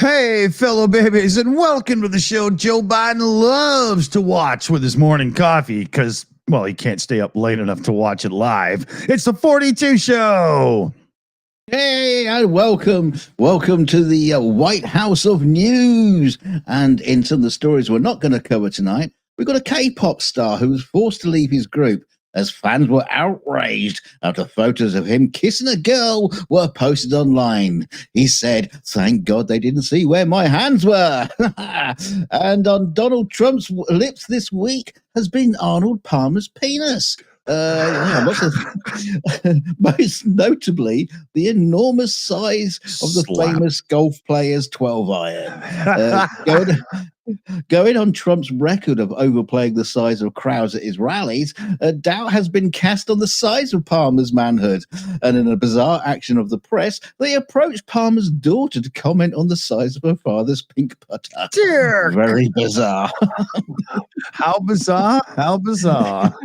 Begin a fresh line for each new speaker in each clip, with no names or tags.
Hey, fellow babies, and welcome to the show Joe Biden loves to watch with his morning coffee because, well, he can't stay up late enough to watch it live. It's the 42 Show.
Hey, and welcome to the White House of News. And in some of the stories we're not going to cover tonight, we've got a K-pop star who was forced to leave his group as fans were outraged after photos of him kissing a girl were posted online. He said, "Thank God they didn't see where my hands were." And on Donald Trump's lips this week has been Arnold Palmer's penis. Most notably, the enormous size of the famous golf player's 12 iron. Going on Trump's record of overplaying the size of crowds at his rallies, doubt has been cast on the size of Palmer's manhood. And in a bizarre action of the press, they approached Palmer's daughter to comment on the size of her father's pink putter.
Dear
Very bizarre.
How bizarre? How bizarre.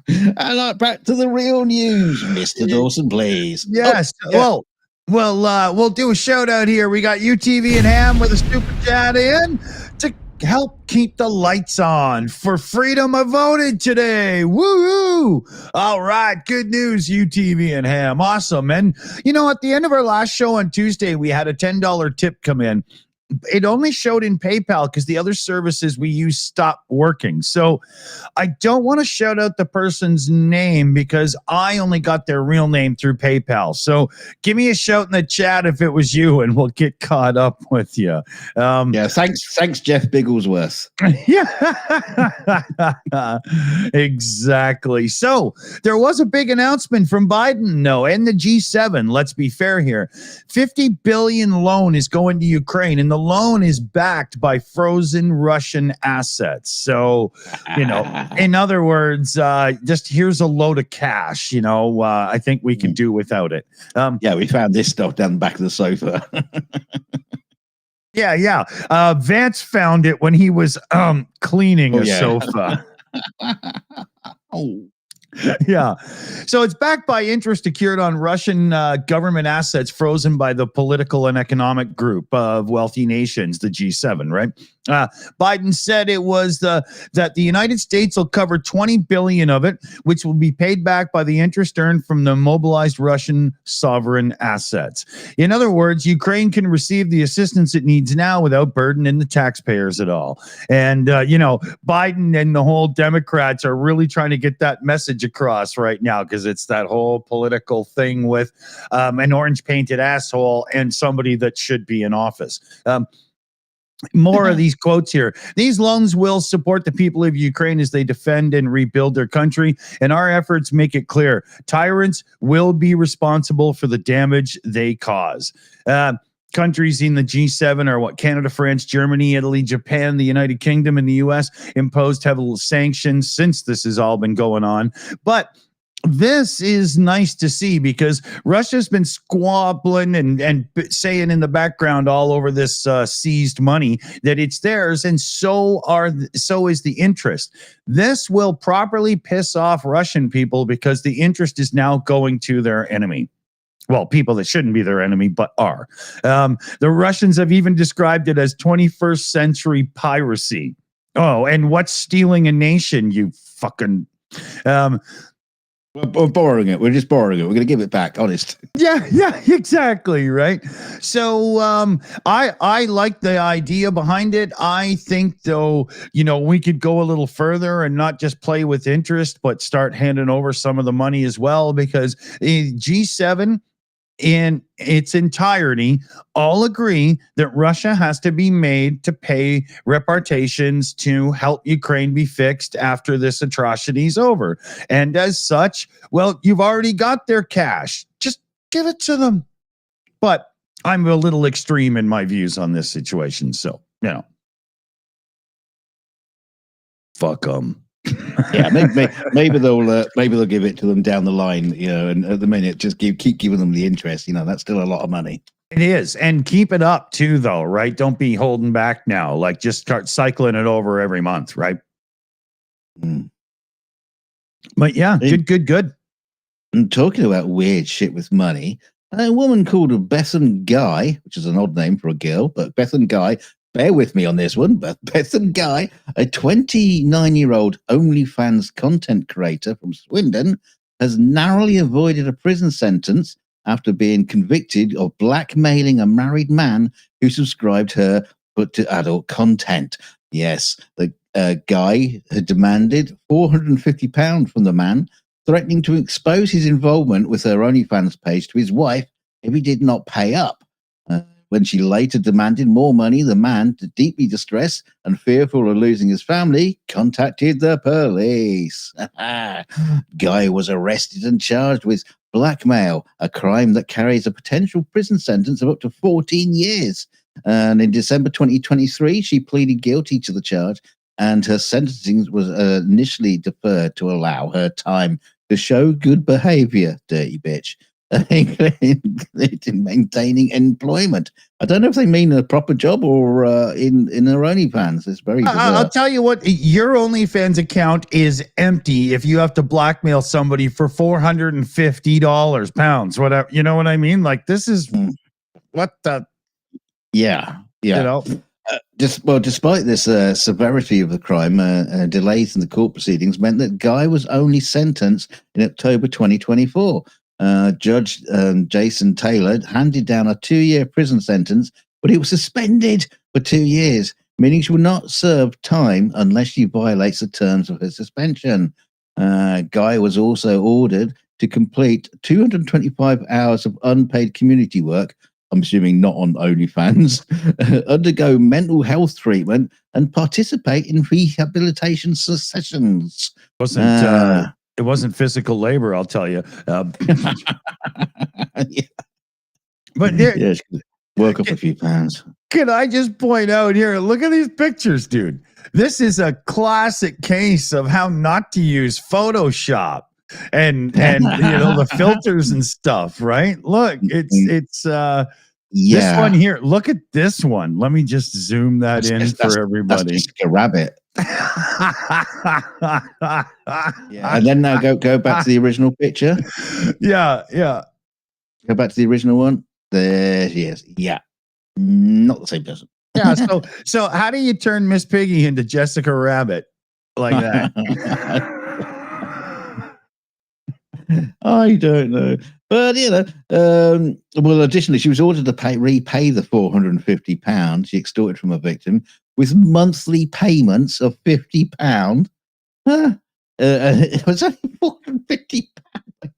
And back to the real news. Mr. Dawson, please.
Yes.
Oh, yeah.
We'll do a shout out here. We got UTV and Ham with a super chat in to help keep the lights on. For freedom, I voted today. Woo! All right. Good news, UTV and Ham. Awesome. And, you know, at the end of our last show on Tuesday, we had a $10 tip come in. It only showed in PayPal because the other services we use stopped working. So I don't want to shout out the person's name because I only got their real name through PayPal. So give me a shout in the chat if it was you and we'll get caught up with you.
Thanks, Jeff Bigglesworth.
Yeah, exactly. So there was a big announcement from Biden, and the G7. Let's be fair here. $50 billion loan is going to Ukraine, and the loan is backed by frozen Russian assets. So, in other words, just here's a load of cash. I think we can do without it.
We found this stuff down the back of the sofa.
Yeah. Vance found it when he was cleaning a sofa. Yeah. So it's backed by interest secured on Russian government assets frozen by the political and economic group of wealthy nations, the G7, right? Biden said it was that the United States will cover $20 billion of it, which will be paid back by the interest earned from the mobilized Russian sovereign assets. In other words, Ukraine can receive the assistance it needs now without burdening the taxpayers at all. And, Biden and the whole Democrats are really trying to get that message across right now because it's that whole political thing with an orange painted asshole and somebody that should be in office. More of these quotes here. These loans will support the people of Ukraine as they defend and rebuild their country, and our efforts make it clear tyrants will be responsible for the damage they cause. Countries in the G7 are Canada, France, Germany, Italy, Japan, the United Kingdom, and the U.S. imposed heavy sanctions since this has all been going on. But this is nice to see because Russia's been squabbling and saying in the background all over this seized money that it's theirs, and so is the interest. This will properly piss off Russian people because the interest is now going to their enemy. Well, people that shouldn't be their enemy, but are. The Russians have even described it as 21st century piracy. Oh, and what's stealing a nation, you fucking...
We're borrowing it. We're just borrowing it. We're going to give it back, honest.
Yeah, exactly, right? So I like the idea behind it. I think, though, we could go a little further and not just play with interest, but start handing over some of the money as well, because G7 in its entirety all agree that Russia has to be made to pay reparations to help Ukraine be fixed after this atrocity is over. And as such, well, you've already got their cash. Just give it to them. But I'm a little extreme in my views on this situation. So, fuck them.
Yeah, maybe they'll give it to them down the line, and at the minute just keep giving them the interest. That's still a lot of money.
It is, and keep it up too, though, right? Don't be holding back now. Like, just start cycling it over every month, right? But yeah, good.
And talking about weird shit with money, A woman called Bethan Guy, which is an odd name for a girl, but Bethan Guy, bear with me on this one, but Bethan Guy, a 29-year-old OnlyFans content creator from Swindon, has narrowly avoided a prison sentence after being convicted of blackmailing a married man who subscribed her but to adult content. Yes, the guy had demanded £450 from the man, threatening to expose his involvement with her OnlyFans page to his wife if he did not pay up. When she later demanded more money, the man, deeply distressed and fearful of losing his family, contacted the police. Guy was arrested and charged with blackmail, a crime that carries a potential prison sentence of up to 14 years. And in December 2023, she pleaded guilty to the charge, and her sentencing was initially deferred to allow her time to show good behavior, dirty bitch, in maintaining employment. I don't know if they mean a proper job or in their OnlyFans. It's very bizarre.
I'll tell you what, your OnlyFans account is empty if you have to blackmail somebody for $450, pounds, whatever. You know what I mean? Like, this is what the...
Yeah.
You know?
Despite this severity of the crime, delays in the court proceedings meant that Guy was only sentenced in October 2024. Judge Jason Taylor handed down a 2-year prison sentence, but he was suspended for 2 years, meaning she will not serve time unless she violates the terms of her suspension. Guy was also ordered to complete 225 hours of unpaid community work, I'm assuming not on OnlyFans, undergo mental health treatment, and participate in rehabilitation sessions.
It wasn't physical labor, I'll tell you.
Yeah.
But
work up a few pounds.
Can I just point out here? Look at these pictures, dude. This is a classic case of how not to use Photoshop and the filters and stuff, right? Look, it's this one here. Look at this one. Let me just zoom that in for everybody.
That's just a rabbit. And then now go back to the original picture.
Yeah.
Go back to the original one. There she is. Yeah. Not the same person.
Yeah. So how do you turn Miss Piggy into Jessica Rabbit like that?
I don't know. But, additionally, she was ordered to repay the £450 she extorted from her victim with monthly payments of £50. It was only £450.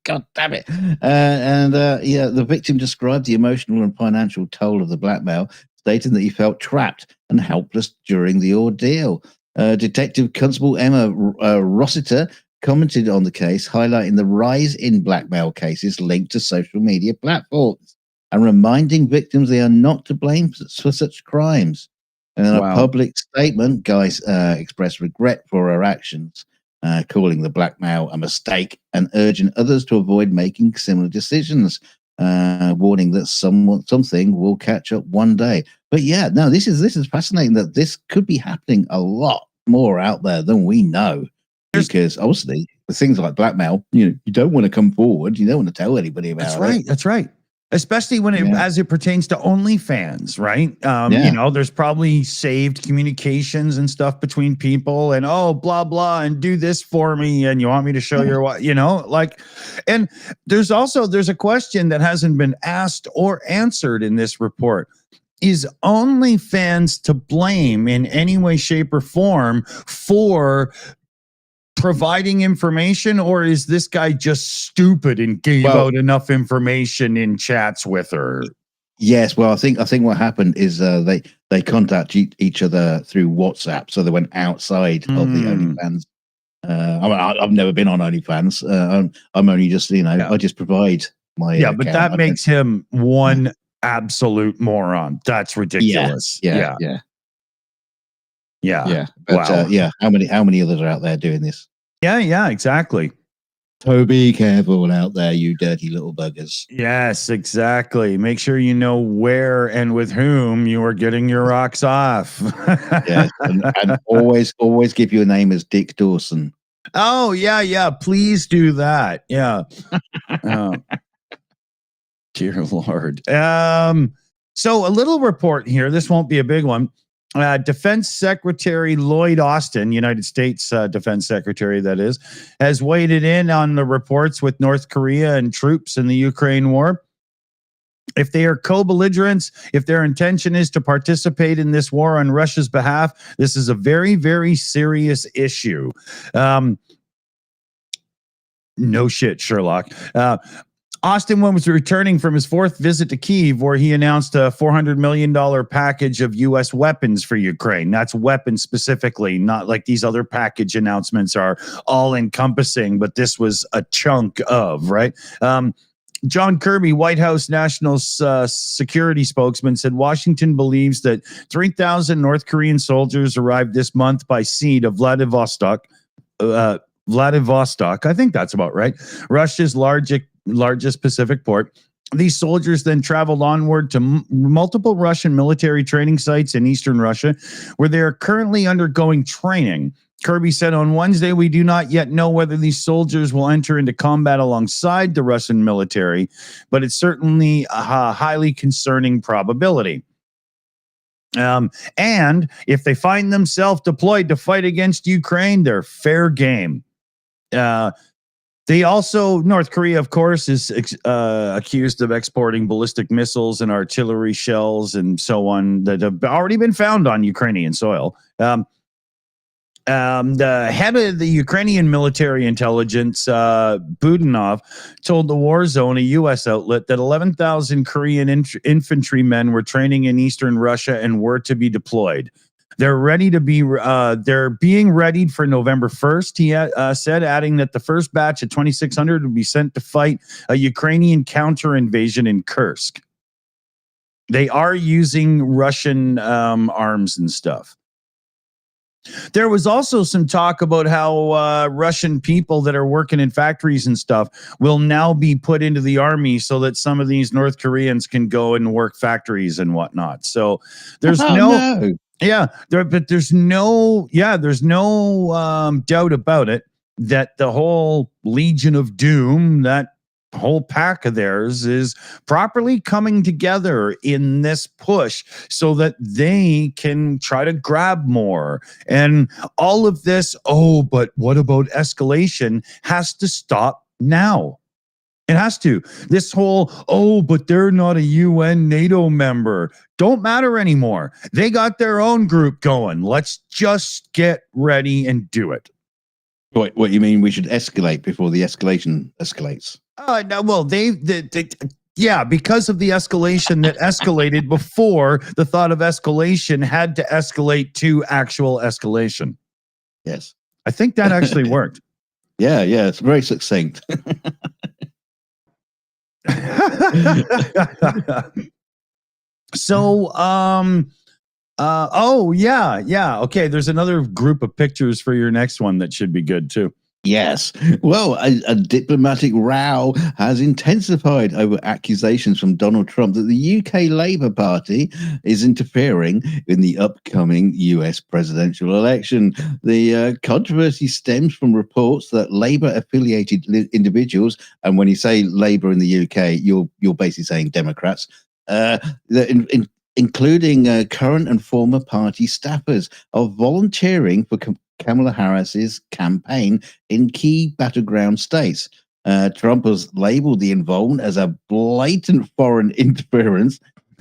God damn it. The victim described the emotional and financial toll of the blackmail, stating that he felt trapped and helpless during the ordeal. Detective Constable Emma Rossiter commented on the case, highlighting the rise in blackmail cases linked to social media platforms and reminding victims they are not to blame for such crimes. And in a public statement, Guy expressed regret for her actions, calling the blackmail a mistake and urging others to avoid making similar decisions, warning that something will catch up one day. But yeah, no, this is fascinating that this could be happening a lot more out there than we know. Because obviously, with things like blackmail, you don't want to come forward. You don't want to tell anybody about it.
That's right. Especially when as it pertains to OnlyFans, right? There's probably saved communications and stuff between people, and blah blah, and do this for me, and you want me to show your what, and there's a question that hasn't been asked or answered in this report. Is OnlyFans to blame in any way, shape, or form for providing information, or is this guy just stupid and gave out enough information in chats with her?
Yes, well, I think what happened is they contact each other through WhatsApp, so they went outside of the OnlyFans. I've never been on OnlyFans. I'm only just I just provide my
but that makes him one absolute moron. That's ridiculous.
Yeah. But how many others are out there doing this?
Yeah, exactly.
So be careful out there, you dirty little buggers.
Yes, exactly. Make sure you know where and with whom you are getting your rocks off.
Yes, and always give your name as Dick Dawson.
Oh yeah. Please do that. Yeah. Dear Lord. So a little report here. This won't be a big one. Defense Secretary Lloyd Austin, United States Defense Secretary, that is, has weighed in on the reports with North Korea and troops in the Ukraine war. If they are co-belligerents, if their intention is to participate in this war on Russia's behalf, this is a very, very serious issue. No shit, Sherlock. Austin was returning from his fourth visit to Kyiv, where he announced a $400 million package of U.S. weapons for Ukraine. That's weapons specifically, not like these other package announcements are all-encompassing, but this was a chunk of, right? John Kirby, White House National Security spokesman, said Washington believes that 3,000 North Korean soldiers arrived this month by sea to Vladivostok. I think that's about right. Russia's largest Pacific port. These soldiers then traveled onward to multiple Russian military training sites in eastern Russia, where they are currently undergoing training. Kirby said on Wednesday, we do not yet know whether these soldiers will enter into combat alongside the Russian military, but it's certainly a highly concerning probability. And if they find themselves deployed to fight against Ukraine, they're fair game. They also, North Korea, of course, is accused of exporting ballistic missiles and artillery shells and so on that have already been found on Ukrainian soil. The head of the Ukrainian military intelligence, Budanov, told the War Zone, a U.S. outlet, that 11,000 Korean infantrymen were training in eastern Russia and were to be deployed. They're ready to be. They're being readied for November 1st. He said, adding that the first batch of 2,600 would be sent to fight a Ukrainian counter invasion in Kursk. They are using Russian arms and stuff. There was also some talk about how Russian people that are working in factories and stuff will now be put into the army so that some of these North Koreans can go and work factories and whatnot. So there's there's no doubt about it that the whole Legion of Doom, that whole pack of theirs, is properly coming together in this push so that they can try to grab more. And all of this, but what about escalation, has to stop now. It has to. This whole, but they're not a UN NATO member, don't matter anymore. They got their own group going. Let's just get ready and do it.
What you mean? We should escalate before the escalation escalates?
No, well, because of the escalation that escalated before the thought of escalation had to escalate to actual escalation.
Yes.
I think that actually worked.
Yeah, it's very succinct.
So, okay, there's another group of pictures for your next one that should be good too.
Yes. Well, a diplomatic row has intensified over accusations from Donald Trump that the UK Labour Party is interfering in the upcoming US presidential election. The controversy stems from reports that Labour-affiliated individuals, and when you say Labour in the UK, you're basically saying Democrats, including current and former party staffers, are volunteering for Kamala Harris's campaign in key battleground states. Trump has labeled the involvement as a blatant foreign interference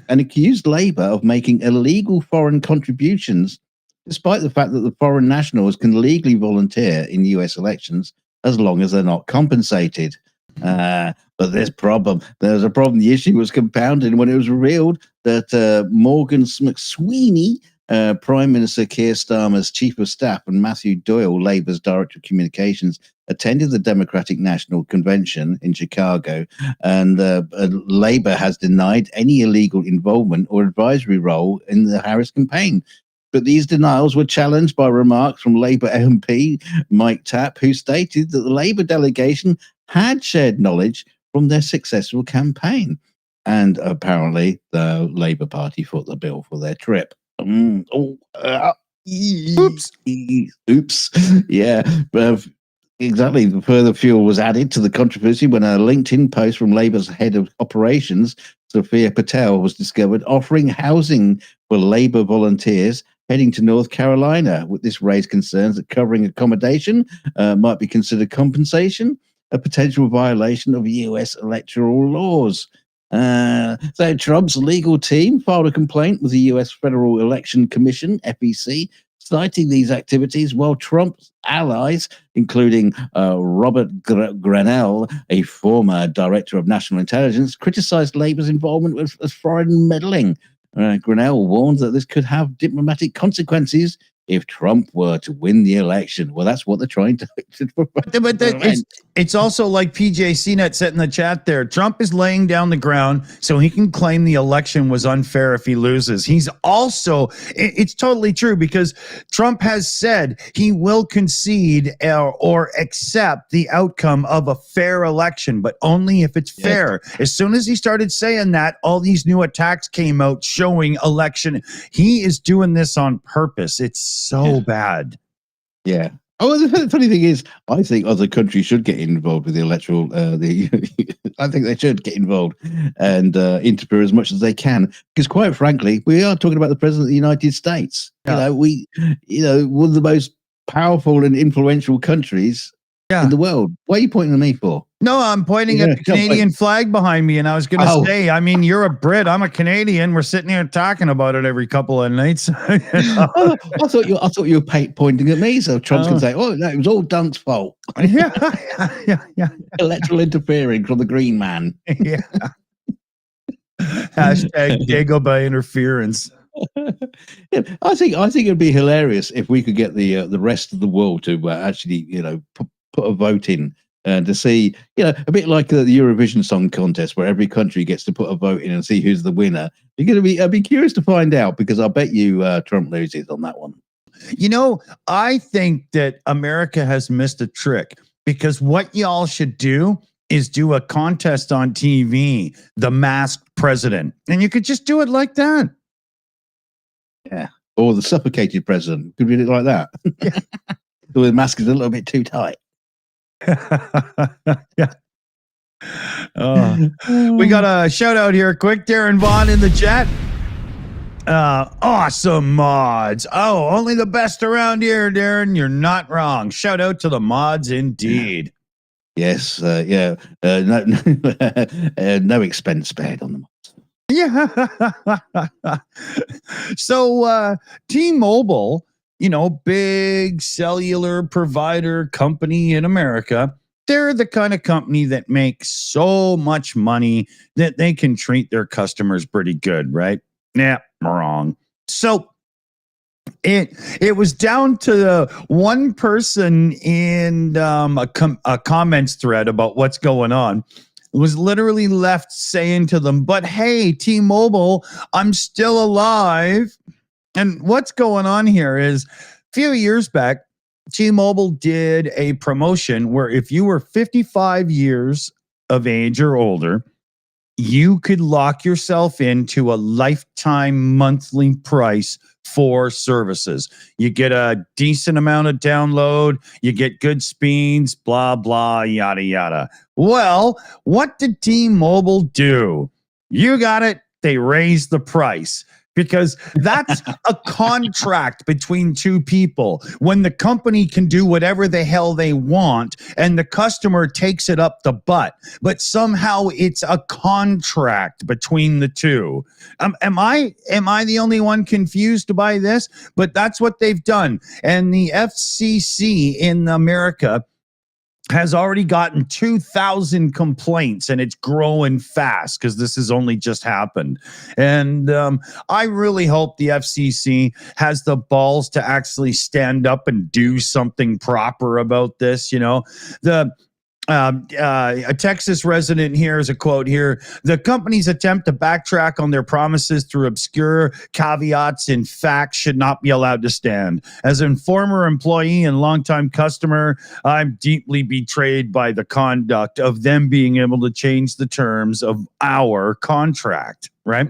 and accused Labour of making illegal foreign contributions, despite the fact that the foreign nationals can legally volunteer in US elections as long as they're not compensated. But there's a problem. The issue was compounded when it was revealed that Morgan McSweeney, Prime Minister Keir Starmer's chief of staff, and Matthew Doyle, Labour's director of communications, attended the Democratic National Convention in Chicago, and Labour has denied any illegal involvement or advisory role in the Harris campaign. But these denials were challenged by remarks from Labour MP Mike Tapp, who stated that the Labour delegation had shared knowledge from their successful campaign. And apparently the Labour Party footed the bill for their trip. Oops. Yeah. Exactly. The further fuel was added to the controversy when a LinkedIn post from Labour's head of operations, Sophia Patel, was discovered offering housing for Labour volunteers heading to North Carolina. With this raised concerns that covering accommodation might be considered compensation, a potential violation of US electoral laws. So Trump's legal team filed a complaint with the US Federal Election Commission, FEC, citing these activities, while Trump's allies, including Robert Grenell, a former director of national intelligence, criticized Labour's involvement with foreign meddling. Grenell warned that this could have diplomatic consequences if Trump were to win the election. Well, that's what they're trying to prevent.
It's also like PJ CNET said in the chat there. Trump is laying down the ground so he can claim the election was unfair if he loses. He's also, it's totally true because Trump has said he will concede or accept the outcome of a fair election, but only if it's fair. As soon as he started saying that, all these new attacks came out showing election. He is doing this on purpose. It's so bad.
Yeah. Oh, the funny thing is, I think other countries should get involved with the electoral. I think they should get involved and interfere as much as they can, because quite frankly, we are talking about the president of the United States.
Yeah.
One of the most powerful and influential countries in the world. What are you pointing at me for?
No, I'm pointing at the Canadian flag behind me, and I was going to say, I mean, you're a Brit, I'm a Canadian. We're sitting here talking about it every couple of nights.
I thought you were pointing at me, so Trump's going to say, "Oh, no, it was all Dunk's fault."
yeah.
Electoral interfering from the Green Man.
Yeah. Hashtag Dagobah interference.
I think it'd be hilarious if we could get the rest of the world to actually, put a vote in to see, a bit like the Eurovision Song Contest, where every country gets to put a vote in and see who's the winner. I'd be curious to find out, because I bet you Trump loses on that one.
I think that America has missed a trick, because what y'all should do is do a contest on TV, the masked president, and you could just do it like that.
Yeah. Or the suffocated president. Could read it like that.
Yeah.
The mask is a little bit too tight.
Yeah. We got a shout out here quick. Darren Vaughn in the chat. Awesome mods. Oh, only the best around here, Darren. You're not wrong. Shout out to the mods indeed.
Yes. No expense spared on the mods.
Yeah. So T-Mobile, big cellular provider company in America, they're the kind of company that makes so much money that they can treat their customers pretty good, right? Yeah, wrong. So it was down to the one person in a comments thread about what's going on. Was literally left saying to them, "But hey, T-Mobile, I'm still alive." And what's going on here is, a few years back, T-Mobile did a promotion where if you were 55 years of age or older, you could lock yourself into a lifetime monthly price for services. You get a decent amount of download, you get good speeds, blah, blah, yada, yada. Well, what did T-Mobile do? You got it. They raised the price, because that's a contract between two people. When the company can do whatever the hell they want and the customer takes it up the butt, but somehow it's a contract between the two. Am I the only one confused by this? But that's what they've done. And the FCC in America has already gotten 2,000 complaints, and it's growing fast because this has only just happened. And I really hope the FCC has the balls to actually stand up and do something proper about this. A Texas resident here is a quote here: "The company's attempt to backtrack on their promises through obscure caveats in fact should not be allowed to stand. As a former employee and longtime customer, I'm deeply betrayed by the conduct of them being able to change the terms of our contract." Right?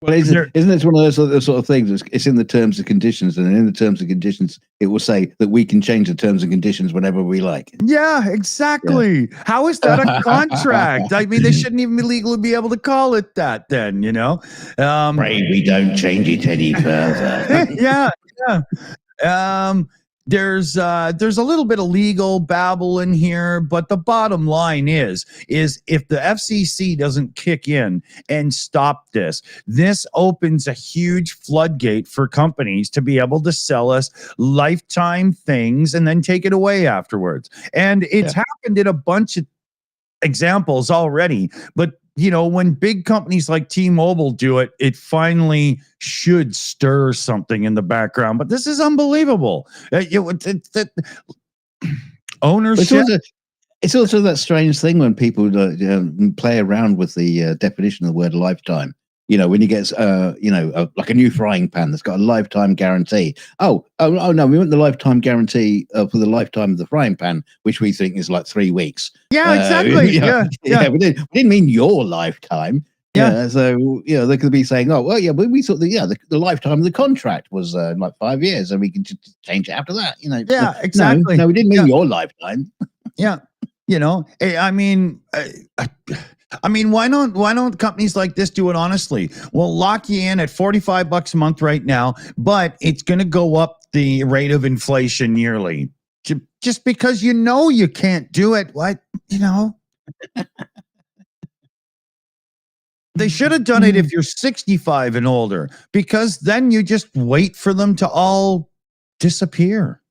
Well, isn't it one of those sort of things? It's in the terms and conditions, and in the terms and conditions, it will say that we can change the terms and conditions whenever we like.
Yeah, exactly. Yeah. How is that a contract? I mean, they shouldn't even legally be able to call it that then, you know?
Afraid we don't change it any further.
Yeah. There's a little bit of legal babble in here, but the bottom line is if the FCC doesn't kick in and stop this opens a huge floodgate for companies to be able to sell us lifetime things and then take it away afterwards. And it's happened in a bunch of examples already, but you know, when big companies like T-Mobile do it, it finally should stir something in the background. But this is unbelievable. Ownership.
It's also that strange thing when people play around with the definition of the word lifetime. You know, when you get, like a new frying pan that's got a lifetime guarantee. Oh no, we want the lifetime guarantee for the lifetime of the frying pan, which we think is like 3 weeks.
Yeah, exactly. Yeah.
We didn't mean your lifetime. Yeah. So, they could be saying, oh, well, yeah, but we thought the lifetime of the contract was like 5 years and we can just change it after that, you know.
Yeah, exactly.
No, we didn't mean your lifetime.
Yeah. You know, I mean, why don't companies like this do it honestly? We'll lock you in at $45 a month right now, but it's going to go up the rate of inflation yearly. Just because you can't do it. What, They should have done it if you're 65 and older, because then you just wait for them to all disappear.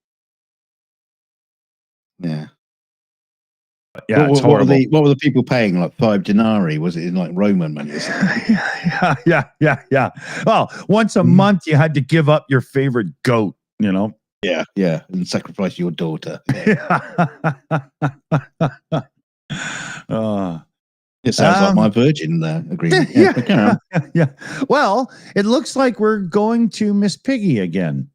Yeah.
Yeah, it's horrible.
What were the people paying? Like 5 denarii? Was it in like Roman money?
Yeah. Well, once a month you had to give up your favorite goat,
Yeah, and sacrifice your daughter. It sounds like my virgin agreement.
Yeah. Well, it looks like we're going to Miss Piggy again.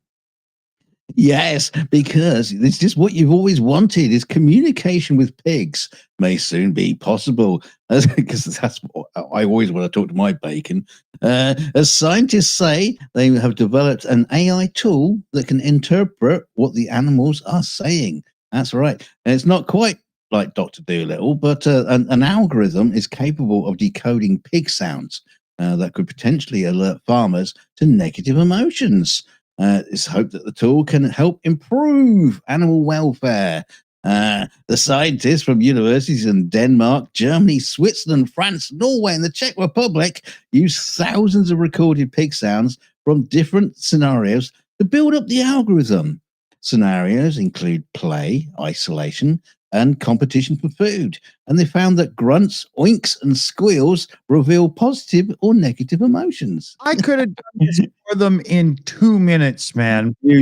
Yes, because it's just what you've always wanted is communication with pigs may soon be possible. Because that's what I always want to talk to my bacon. As scientists say, they have developed an AI tool that can interpret what the animals are saying. That's right. And it's not quite like Dr. Dolittle, but an algorithm is capable of decoding pig sounds that could potentially alert farmers to negative emotions. It's hoped that the tool can help improve animal welfare. The scientists from universities in Denmark, Germany, Switzerland, France, Norway, and the Czech Republic use thousands of recorded pig sounds from different scenarios to build up the algorithm. Scenarios include play, isolation, and competition for food. And they found that grunts, oinks, and squeals reveal positive or negative emotions.
I could have done this for them in 2 minutes, man.
You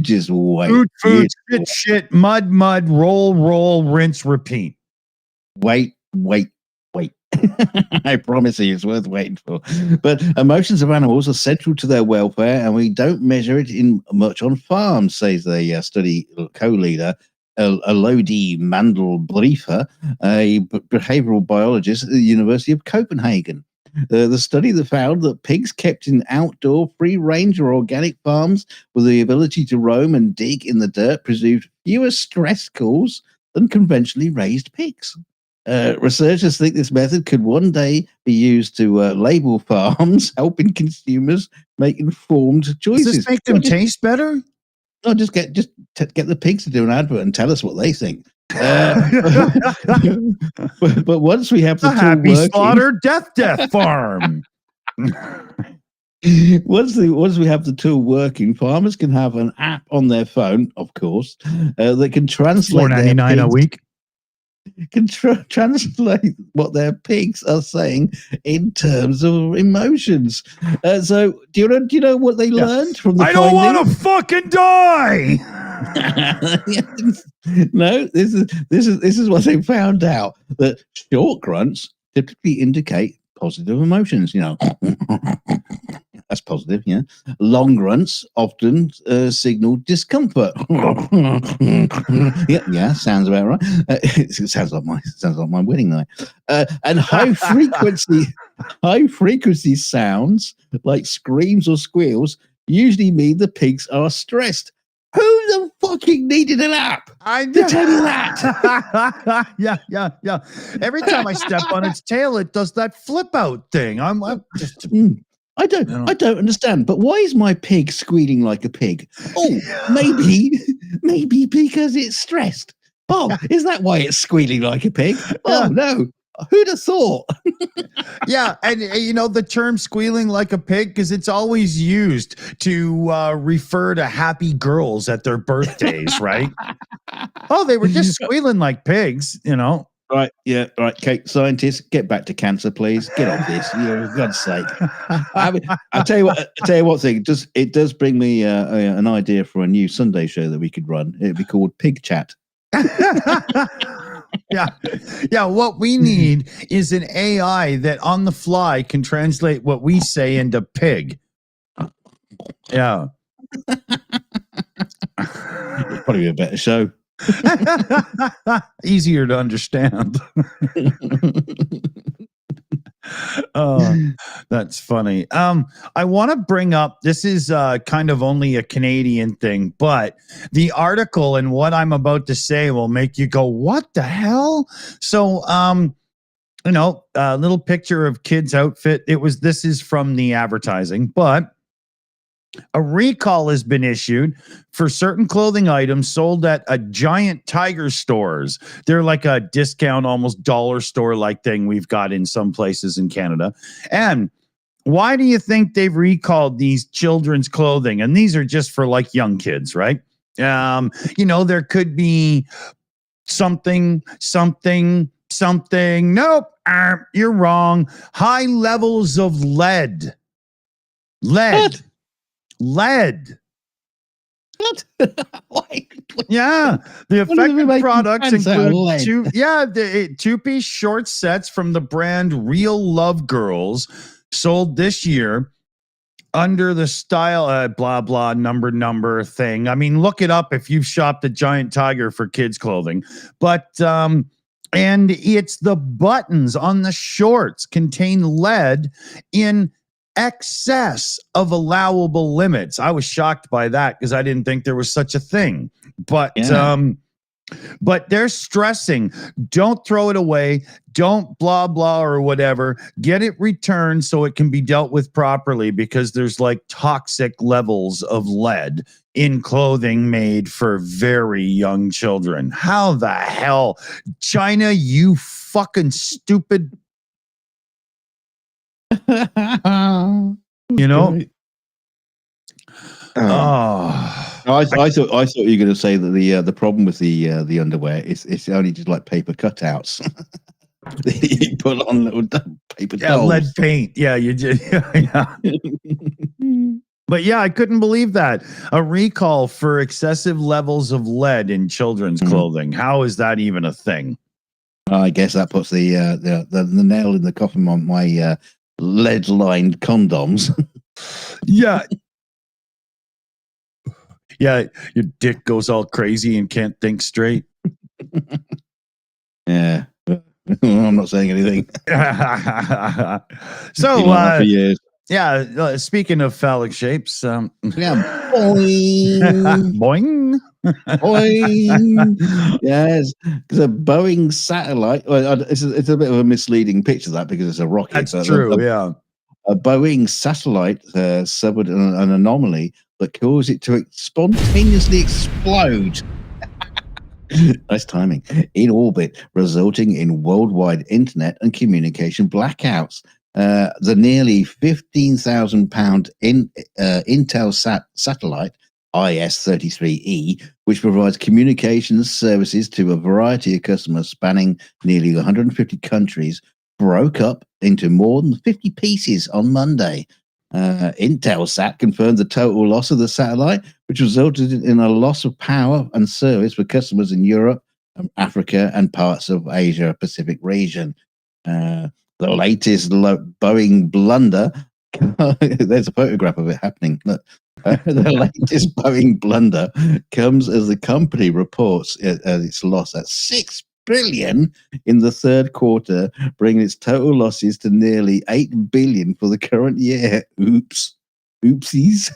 just wait.
Food, shit, mud, roll, rinse, repeat.
Wait. I promise you it's worth waiting for. But emotions of animals are central to their welfare, and we don't measure it in much on farms, says the study co-leader, Elodie Mandel-Briefer, a behavioral biologist at the University of Copenhagen. The study that found that pigs kept in outdoor, free-range or organic farms with the ability to roam and dig in the dirt produced fewer stress calls than conventionally raised pigs. Researchers think this method could one day be used to label farms, helping consumers make informed choices.
Does this make them taste better?
No, just get the pigs to do an advert and tell us what they think. But once we have the tool
Happy
working,
Slaughter Death Farm.
Once we have the tool working, farmers can have an app on their phone, of course, that can translate
$4.99 a week.
Can translate what their pigs are saying in terms of emotions. So, do you know what they learned from the?
I don't want to fucking die.
No, this is what they found out, that short grunts typically indicate positive emotions. That's positive, yeah. Long grunts often signal discomfort. yeah, sounds about right. It sounds like my wedding night. And high High frequency sounds like screams or squeals usually mean the pigs are stressed. Who the fucking needed an app to tell you that?
Yeah. Every time I step on its tail, it does that flip out thing. I'm just.
I don't understand. But why is my pig squealing like a pig? Oh, maybe because it's stressed. Oh, is that why it's squealing like a pig? Oh no. Who'd have thought?
Yeah, and the term squealing like a pig, because it's always used to refer to happy girls at their birthdays, right? Oh, they were just squealing like pigs,
Right, yeah, right. Okay, scientists, get back to cancer, please. Get off this, for God's sake. I tell you what thing. It does bring me an idea for a new Sunday show that we could run. It'd be called PubChat.
Yeah. What we need is an AI that on the fly can translate what we say into pig. Yeah.
It'd probably be a better show.
Easier to understand. Oh, that's funny. I want to bring up, this is kind of only a Canadian thing, but the article and what I'm about to say will make you go, what the hell? So, a little picture of kid's outfit. This is from the advertising, but a recall has been issued for certain clothing items sold at a giant Tiger stores. They're like a discount, almost dollar store like thing we've got in some places in Canada. And why do you think they've recalled these children's clothing? And these are just for like young kids, right? There could be something. Nope, you're wrong. High levels of lead.
What?
Lead.
What?
Yeah, the affected products include two-piece short sets from the brand Real Love Girls, sold this year under the style blah blah number thing. I mean, look it up if you've shopped at Giant Tiger for kids clothing. But and it's the buttons on the shorts contain lead in excess of allowable limits. I was shocked by that because I didn't think there was such a thing. But they're stressing, don't throw it away, don't blah blah or whatever. Get it returned so it can be dealt with properly, because there's like toxic levels of lead in clothing made for very young children. How the hell, China, you fucking stupid. I
thought you were going to say that the problem with the underwear is it's only just like paper cutouts. You put on little paper dolls.
Lead paint. Yeah, you did. Yeah. But yeah, I couldn't believe that. A recall for excessive levels of lead in children's clothing. How is that even a thing?
I guess that puts the nail in the coffin on my lead-lined condoms.
Yeah. Yeah, your dick goes all crazy and can't think straight.
Yeah. I'm not saying anything.
So, speaking of phallic shapes,
boing.
Boing.
Boing. Yes, because a Boeing satellite. Well, it's a bit of a misleading picture, that, because it's a rocket.
That's true.
A Boeing satellite suffered an anomaly that caused it to spontaneously explode. Nice timing. In orbit, resulting in worldwide internet and communication blackouts. The nearly £15,000 Intelsat satellite, IS-33E, which provides communications services to a variety of customers spanning nearly 150 countries, broke up into more than 50 pieces on Monday. Intelsat confirmed the total loss of the satellite, which resulted in a loss of power and service for customers in Europe, Africa, and parts of Asia Pacific region. The latest Boeing blunder. There's a photograph of it happening. Look, the latest Boeing blunder comes as the company reports its loss at $6 billion in the third quarter, bringing its total losses to nearly 8 billion for the current year. Oopsies.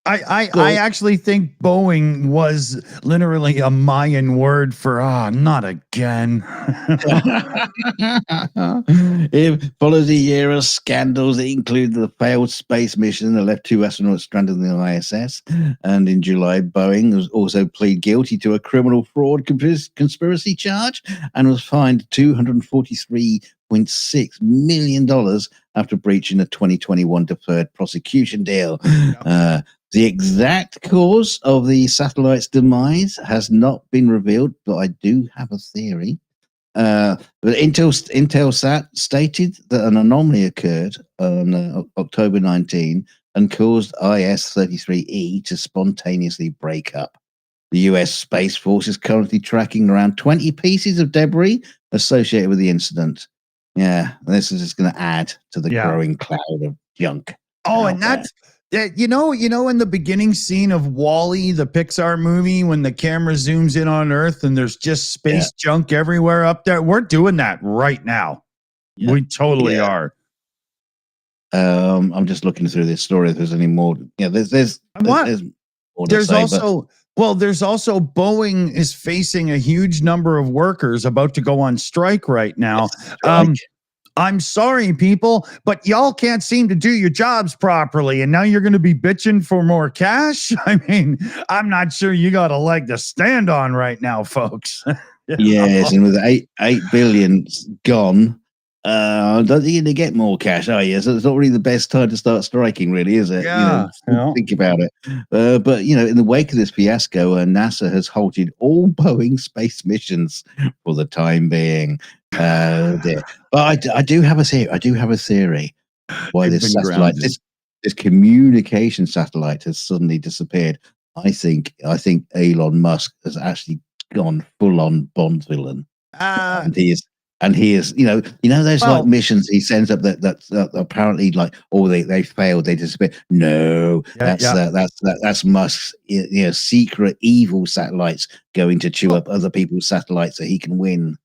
I actually think Boeing was literally a Mayan word for not again.
It follows a year of scandals that include the failed space mission that left 2 astronauts stranded on the ISS. And in July, Boeing was also plead guilty to a criminal fraud conspiracy charge and was fined $243.6 million after breaching a 2021 deferred prosecution deal. The exact cause of the satellite's demise has not been revealed, but I do have a theory. But Intelsat stated that an anomaly occurred on October 19 and caused IS-33E to spontaneously break up. The US Space Force is currently tracking around 20 pieces of debris associated with the incident. Yeah, this is just going to add to the growing cloud of junk.
Oh, and that's you know, in the beginning scene of Wall-E, the Pixar movie, when the camera zooms in on Earth and there's just space junk everywhere up there. We're doing that right now. Yeah. We totally are.
I'm just looking through this story. If there's any more, there's
also Boeing is facing a huge number of workers about to go on strike right now. I'm sorry, people, but y'all can't seem to do your jobs properly, and now you're going to be bitching for more cash? I mean, I'm not sure you got a leg to stand on right now, folks.
Yes, and with 8 billion gone, don't think you're going to get more cash, are you? So it's not really the best time to start striking, really, is it?
Yeah.
Think about it. But, in the wake of this fiasco, NASA has halted all Boeing space missions for the time being. But I do have a theory why this satellite, this communication satellite, has suddenly disappeared. I think Elon Musk has actually gone full on Bond villain, and he is those like missions he sends up that apparently they failed, they disappear. No, that's Musk's secret evil satellites going to chew up other people's satellites so he can win.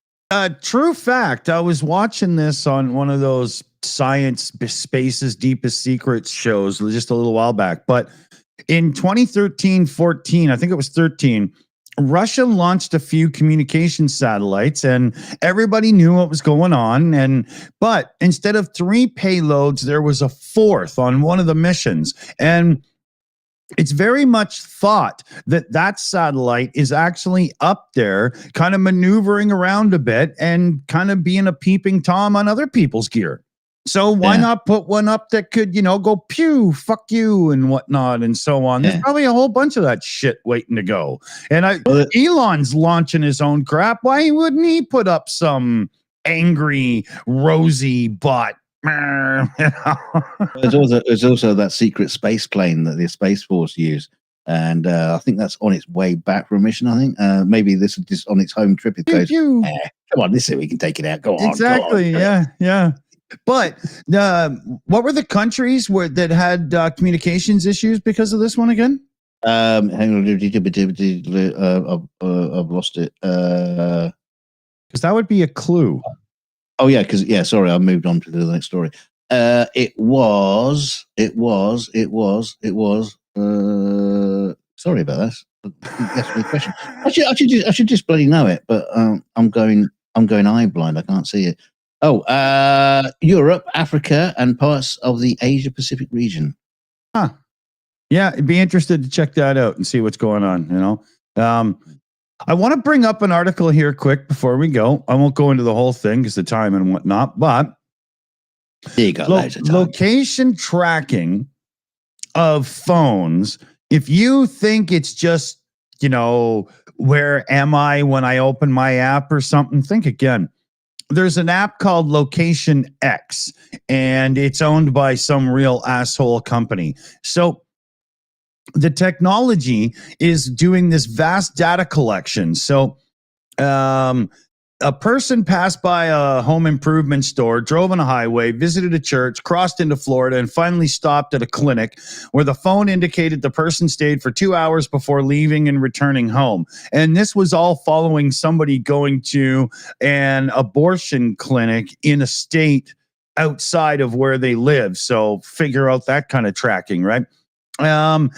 True fact. I was watching this on one of those science space's deepest secrets shows just a little while back. But in 2013-14, I think it was 13, Russia launched a few communication satellites, and everybody knew what was going on. But instead of 3 payloads, there was a 4th on one of the missions, and it's very much thought that satellite is actually up there kind of maneuvering around a bit and kind of being a peeping Tom on other people's gear. So why not put one up that could, go pew, fuck you and whatnot and so on. There's probably a whole bunch of that shit waiting to go. And Elon's launching his own crap. Why wouldn't he put up some angry, rosy bot?
There's also that secret space plane that the Space Force use, and I think that's on its way back from a mission. I think maybe this is just on its home trip. It goes, come on, this is we can take it out. Go on,
exactly,
go on.
yeah. But what were the countries that had communications issues because of this one again?
Hang on, I've lost it.
Because that would be a clue.
Oh yeah, sorry, I moved on to the next story. It was. Sorry about that. That's the question. I should just bloody know it, but I'm going eye blind. I can't see it. Oh, Europe, Africa, and parts of the Asia Pacific region.
Huh. Yeah, I'd be interested to check that out and see what's going on. I want to bring up an article here quick before we go. I won't go into the whole thing because the time and whatnot, but location tracking of phones. If you think it's just, where am I when I open my app or something, think again. There's an app called Location X, and it's owned by some real asshole company. So the technology is doing this vast data collection. So A person passed by a home improvement store, drove on a highway, visited a church, crossed into Florida, and finally stopped at a clinic where the phone indicated the person stayed for 2 hours before leaving and returning home. And this was all following somebody going to an abortion clinic in a state outside of where they live. So figure out that kind of tracking, right? There's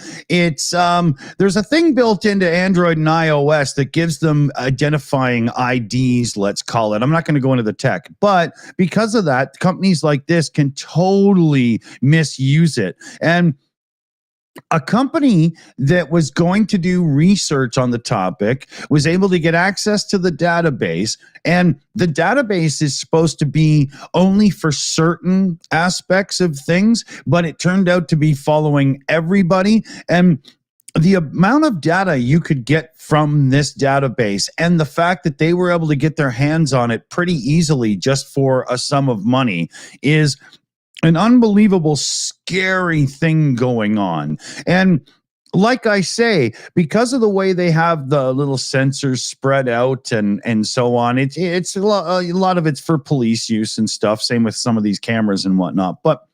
a thing built into Android and iOS that gives them identifying IDs, let's call it. I'm not going to go into the tech, but because of that, companies like this can totally misuse it. And a company that was going to do research on the topic was able to get access to the database, and the database is supposed to be only for certain aspects of things, but it turned out to be following everybody. And the amount of data you could get from this database and the fact that they were able to get their hands on it pretty easily just for a sum of money is an unbelievable, scary thing going on. And like I say, because of the way they have the little sensors spread out and so on, it's a lot of it's for police use and stuff. Same with some of these cameras and whatnot. But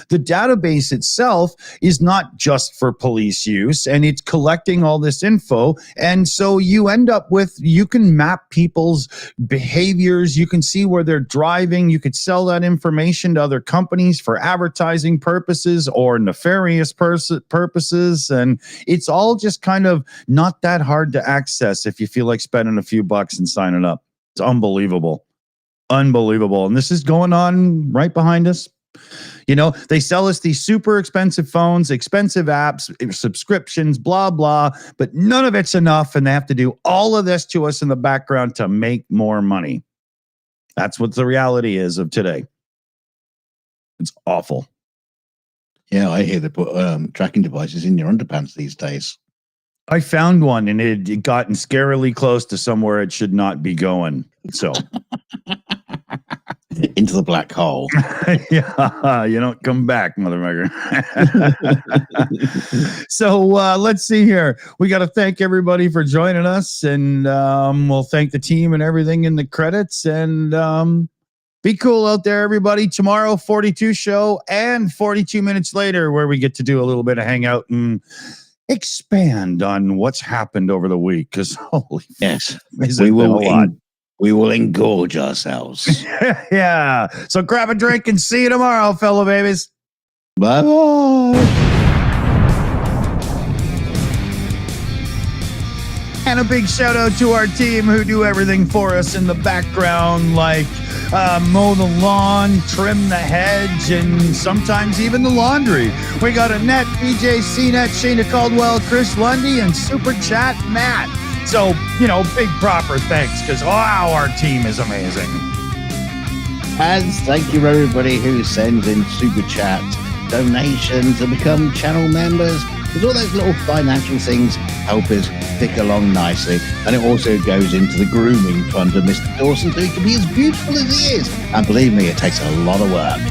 the database itself is not just for police use, and it's collecting all this info. And so you end up with, you can map people's behaviors. You can see where they're driving. You could sell that information to other companies for advertising purposes or nefarious purposes. And it's all just kind of not that hard to access if you feel like spending a few bucks and signing up. It's unbelievable. Unbelievable. And this is going on right behind us. You know, they sell us these super expensive phones, expensive apps, subscriptions, blah, blah, but none of it's enough. And they have to do all of this to us in the background to make more money. That's what the reality is of today. It's awful.
Yeah, I hear they put tracking devices in your underpants these days.
I found one and it had gotten scarily close to somewhere it should not be going. So...
into the black hole.
Yeah, you don't come back, motherfucker. So let's see here. We got to thank everybody for joining us, and we'll thank the team and everything in the credits. And be cool out there, everybody. Tomorrow, 42 show, and 42 minutes later, where we get to do a little bit of hangout and expand on what's happened over the week. Because holy,
yes, we will.
A lot.
We will engorge ourselves.
Yeah. So grab a drink and see you tomorrow, fellow babies.
Bye-bye.
And a big shout out to our team who do everything for us in the background, like mow the lawn, trim the hedge, and sometimes even the laundry. We got Annette, BJ, CNET, Shayna Caldwell, Chris Lundy, and Super Chat Matt. So, you know, big proper thanks, because wow, our team is amazing.
And thank you everybody who sends in super chats, donations, and become channel members. Because all those little financial things help us tick along nicely. And it also goes into the grooming fund of Mr. Dawson so he can be as beautiful as he is. And believe me, it takes a lot of work.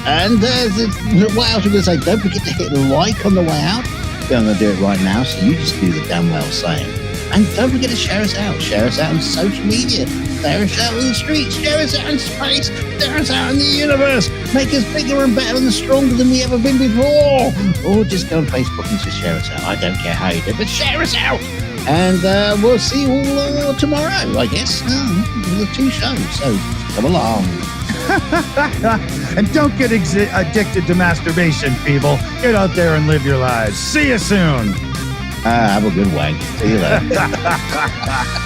And what else am I going to say? Don't forget to hit like on the way out. I'm going to do it right now, so you just do the damn well same. And don't forget to share us out. Share us out on social media. Share us out in the streets. Share us out in space. Share us out in the universe. Make us bigger and better and stronger than we ever been before. Or just go on Facebook and just share us out. I don't care how you do it, but share us out. And we'll see you all tomorrow, I guess. The 2 shows. So come along.
And don't get addicted to masturbation, people. Get out there and live your lives. See you soon.
Have a good wank. See you later.